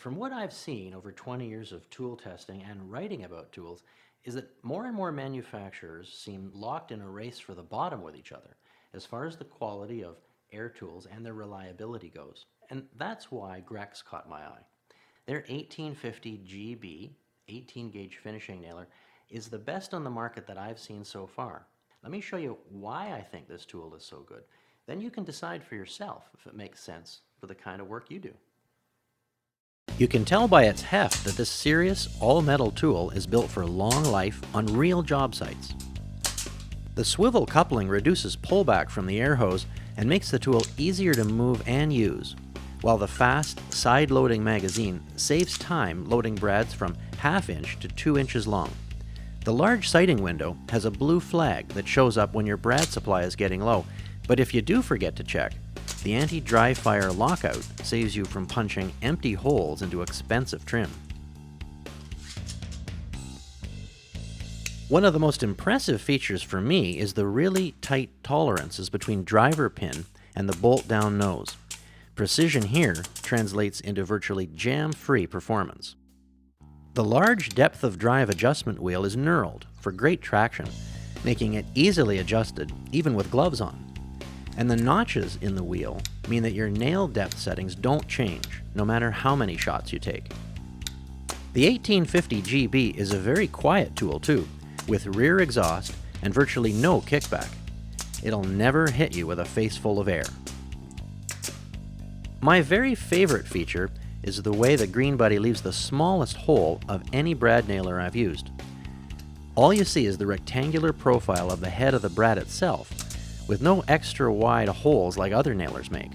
From what I've seen over 20 years of tool testing and writing about tools, is that more and more manufacturers seem locked in a race for the bottom with each other as far as the quality of air tools and their reliability goes. And that's why Grex caught my eye. Their 1850 GB 18 gauge finishing nailer is the best on the market that I've seen so far. Let me show you why I think this tool is so good. Then you can decide for yourself if it makes sense for the kind of work you do. You can tell by its heft that this serious, all-metal tool is built for long life on real job sites. The swivel coupling reduces pullback from the air hose and makes the tool easier to move and use, while the fast, side-loading magazine saves time loading brads from ½ inch to 2 inches long. The large sighting window has a blue flag that shows up when your brad supply is getting low, but if you do forget to check, the anti-dry fire lockout saves you from punching empty holes into expensive trim. One of the most impressive features for me is the really tight tolerances between driver pin and the bolt-down nose. Precision here translates into virtually jam-free performance. The large depth of drive adjustment wheel is knurled for great traction, making it easily adjusted even with gloves on. And the notches in the wheel mean that your nail depth settings don't change, no matter how many shots you take. The 1850 GB is a very quiet tool too, with rear exhaust and virtually no kickback. It'll never hit you with a face full of air. My very favorite feature is the way the Green Buddy leaves the smallest hole of any brad nailer I've used. All you see is the rectangular profile of the head of the brad itself, with no extra wide holes like other nailers make.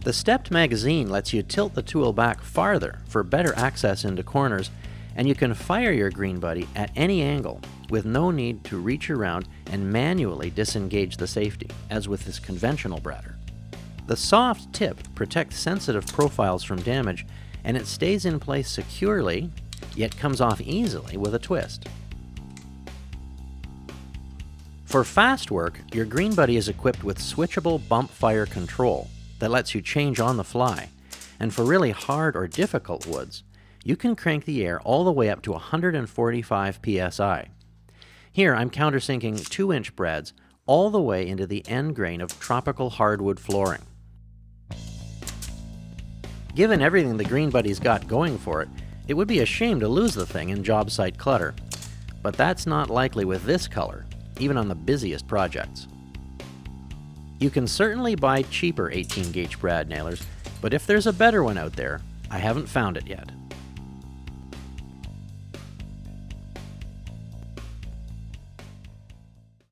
The stepped magazine lets you tilt the tool back farther for better access into corners, and you can fire your Green Buddy at any angle with no need to reach around and manually disengage the safety, as with this conventional bradder. The soft tip protects sensitive profiles from damage, and it stays in place securely, yet comes off easily with a twist. For fast work, your Green Buddy is equipped with switchable bump fire control that lets you change on the fly, and for really hard or difficult woods, you can crank the air all the way up to 145 psi. Here I'm countersinking 2-inch brads all the way into the end grain of tropical hardwood flooring. Given everything the Green Buddy's got going for it, it would be a shame to lose the thing in job site clutter. But that's not likely with this color, even on the busiest projects. You can certainly buy cheaper 18-gauge brad nailers, but if there's a better one out there, I haven't found it yet.